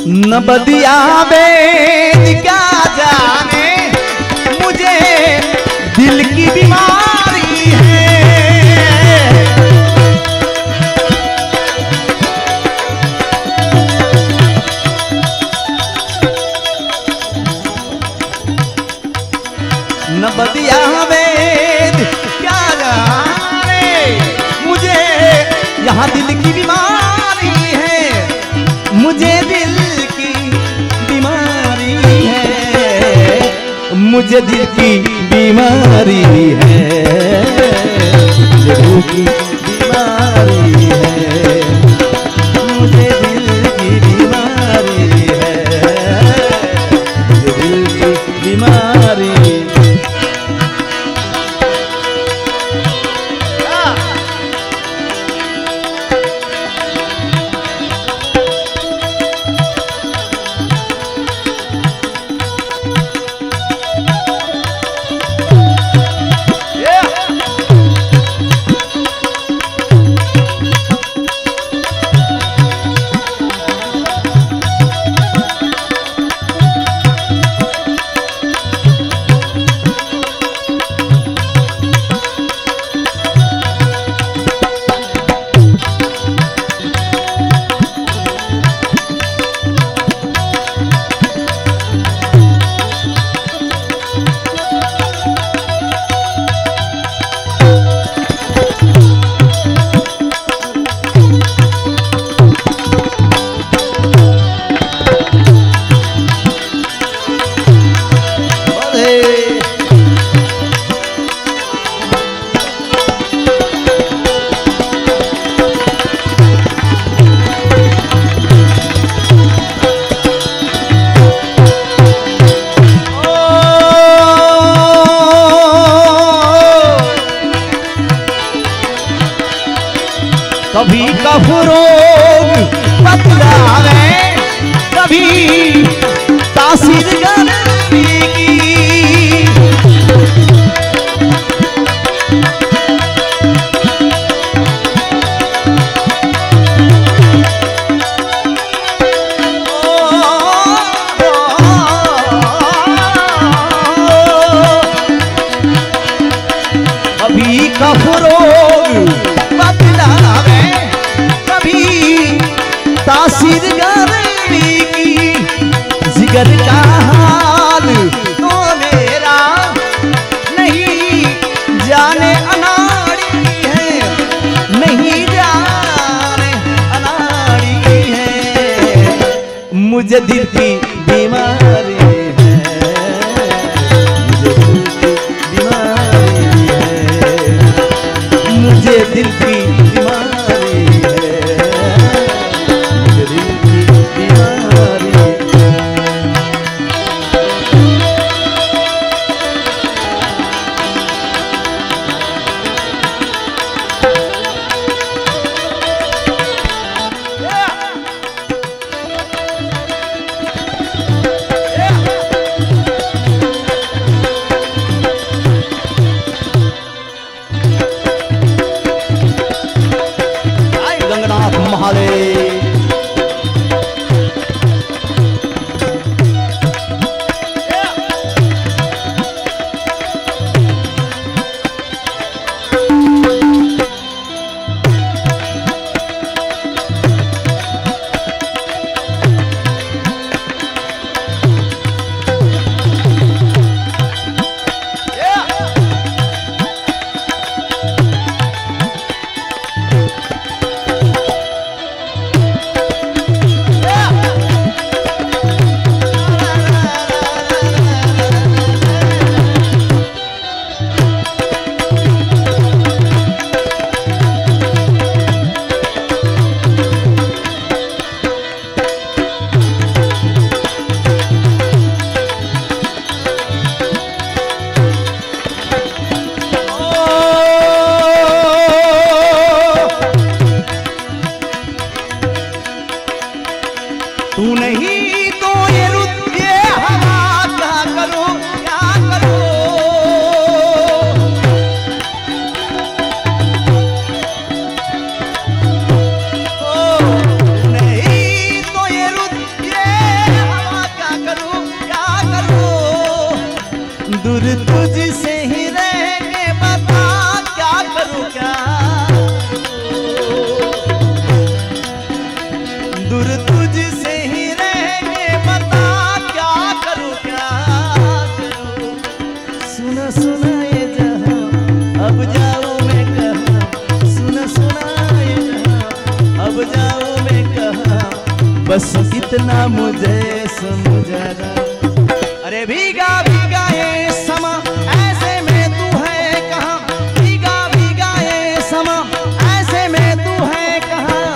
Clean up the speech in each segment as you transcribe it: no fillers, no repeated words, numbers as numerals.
न बदिया बेद क्या जाने मुझे दिल की बीमारी है। न बदिया बेद क्या जाने मुझे यहाँ दिल की बीमारी है, मुझे दिल की बीमारी है, मुझे दिल की बीमारी है, मुझे दिल की बीमारी है, मुझे दिल की बीमारी है, मुझे दिल की बीमारी। कभी कफरोग बतलावे, कभी तासीर गर्मी की, कभी कफरोग बतलावे, कभी तासीर गर्मी की, जिगर का हाल तो मेरा नहीं जाने अनाड़ी है, नहीं जाने अनाड़ी है, मुझे दिल की बीमारी है, मुझे दिल की बीमारी है, मुझे दिल की बीमारी है। गंगनाथ महादेव। तू नहीं तो ये रुत ये हवा क्या करो क्या करो, नहीं तो ये रुत ये दूर तुझसे ही रह के बता क्या करूं क्या करूं। सुना सुना ये जहां अब जाऊं मैं कहां, सुना सुना ये जहां अब जाऊं मैं कहां, बस इतना मुझे समझाना। अरे भीगा भीगा ये समा ऐसे में तू है कहाँ, भीगा भीगा ये समा ऐसे में तू है कहाँ,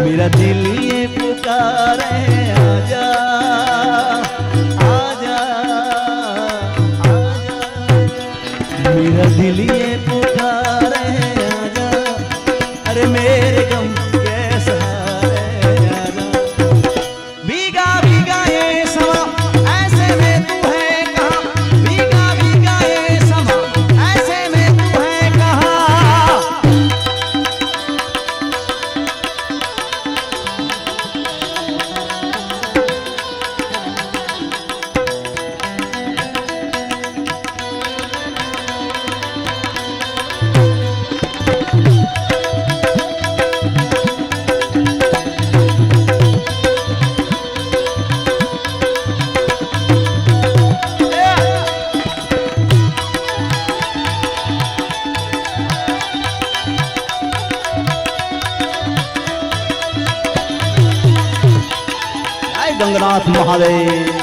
मेरा दिल ये पुकारे आजा आजा आजा, मेरा दिल ये पुकारे आजा, अरे मेरे गम के सहारे आजा। भीगा भीगा ये समा ऐसे में तू है कहाँ, भीगा भीगा ये समा ऐसे में तू है कहाँ। गंगनाथ महादेव।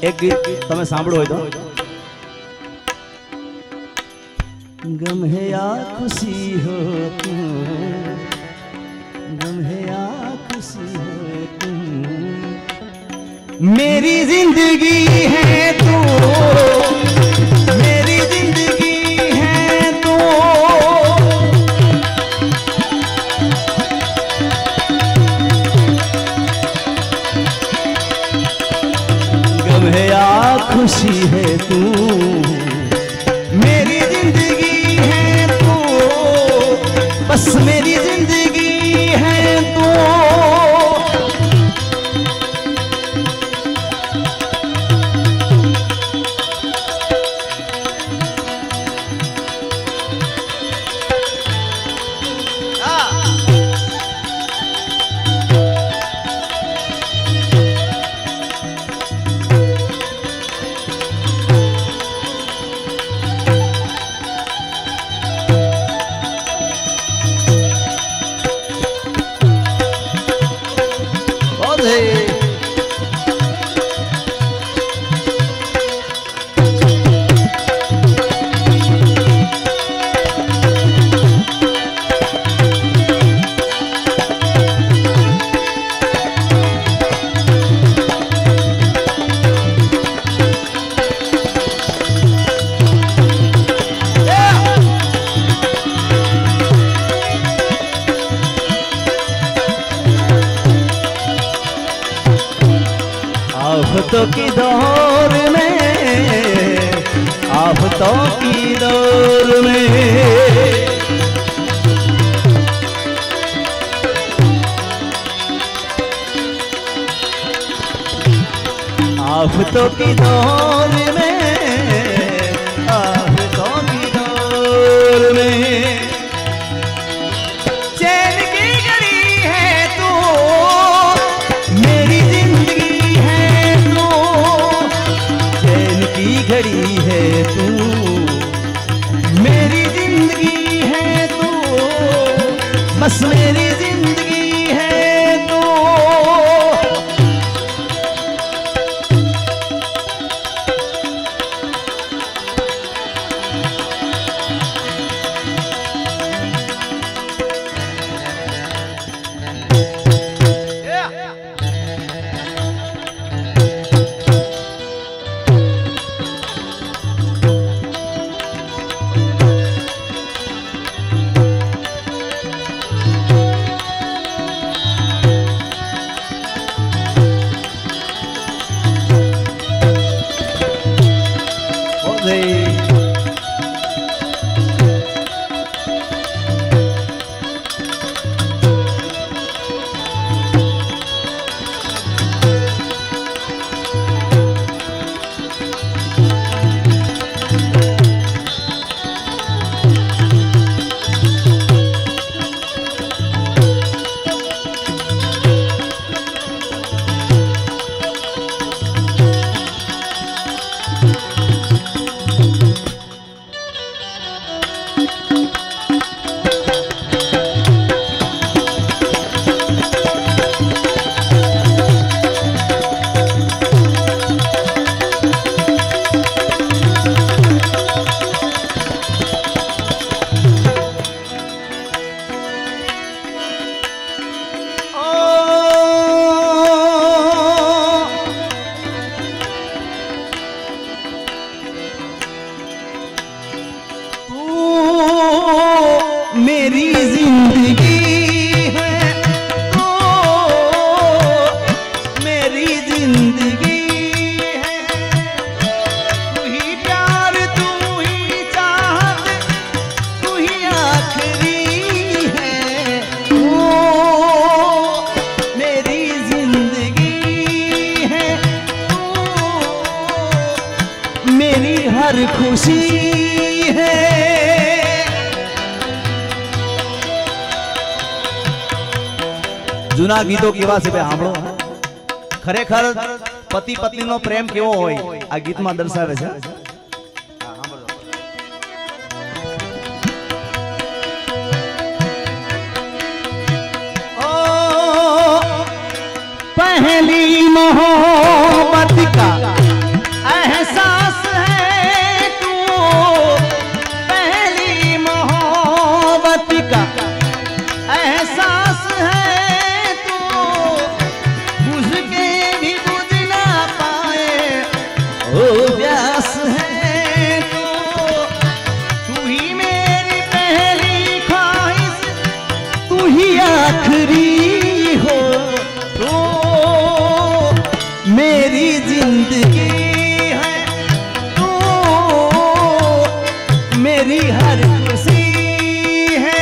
एक गीत તમે સાંભળો હોય તો, गम है या खुशी हो तुम, गम है या खुशी हो तुम, मेरी जिंदगी है तू, मेरी जिंदगी है तू, गम है या खुशी है तू, मेरी जिंदगी है तू, बस मेरी जिंदगी है तू। आफतों की दौर में, आफतों की दौर में, आफतों की दौर में, आफतों की दौर में, चैन की घड़ी है तू, मेरी जिंदगी है तू, चैन की घड़ी है तू, मेरी जिंदगी है तू, बस मेरी जिंदगी है तू। જૂના ગીતો કેવા છે ભાઈ સાંભળો ખરેખર પતિ પત્નીનો પ્રેમ કેવો હોય આ ગીતમાં દર્શાવે છે पहली मोहब्बत का एहसास है तू पहली मोहब्बत का एहसास है तू बुझ के भी बुझ ना पाए ओ प्यास है तू ही मेरी पहली ख्वाहिश तू ही आखिरी हो मेरी जिंदगी है तू मेरी हर खुशी है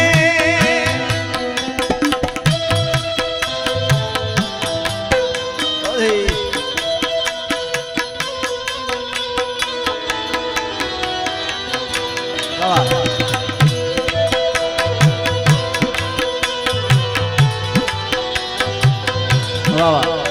वाह वाह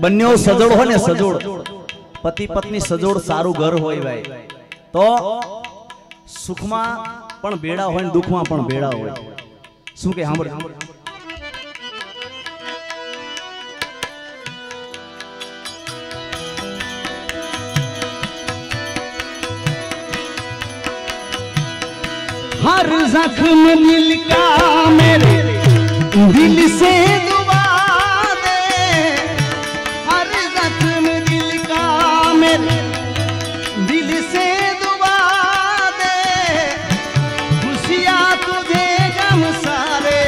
બંનેઓ સજોડ હોય ને સજોડ પતિ પત્ની સજોડ સારું ઘર હોય ભાઈ તો સુખમાં પણ બેડા હોય ને દુઃખમાં પણ બેડા હોય શું કે સાંભળ हर जख्म दिल का मेरे दिल से दुआ दे हर जख्म दिल का मेरे दिल से दुआ दे खुशियाँ तुझे गम सारे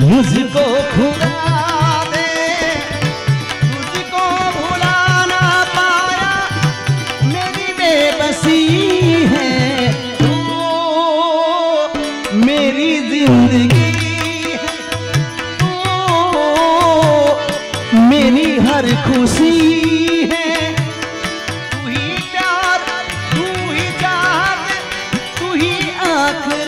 मुझको खुदा दे तुझको भुला ना पाया मेरी बेबसी है मेरी जिंदगी मेरी हर खुशी है तू ही प्यार तू ही चाहत तू ही आखिरी